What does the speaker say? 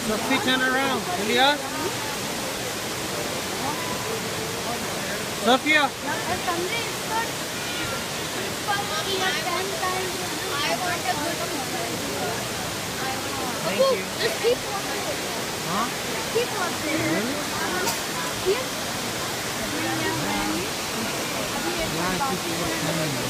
Sophie, turn around. Julia? Sophia? Thank you. There's people up there. Huh? People up there. Yes. Yeah, people are coming.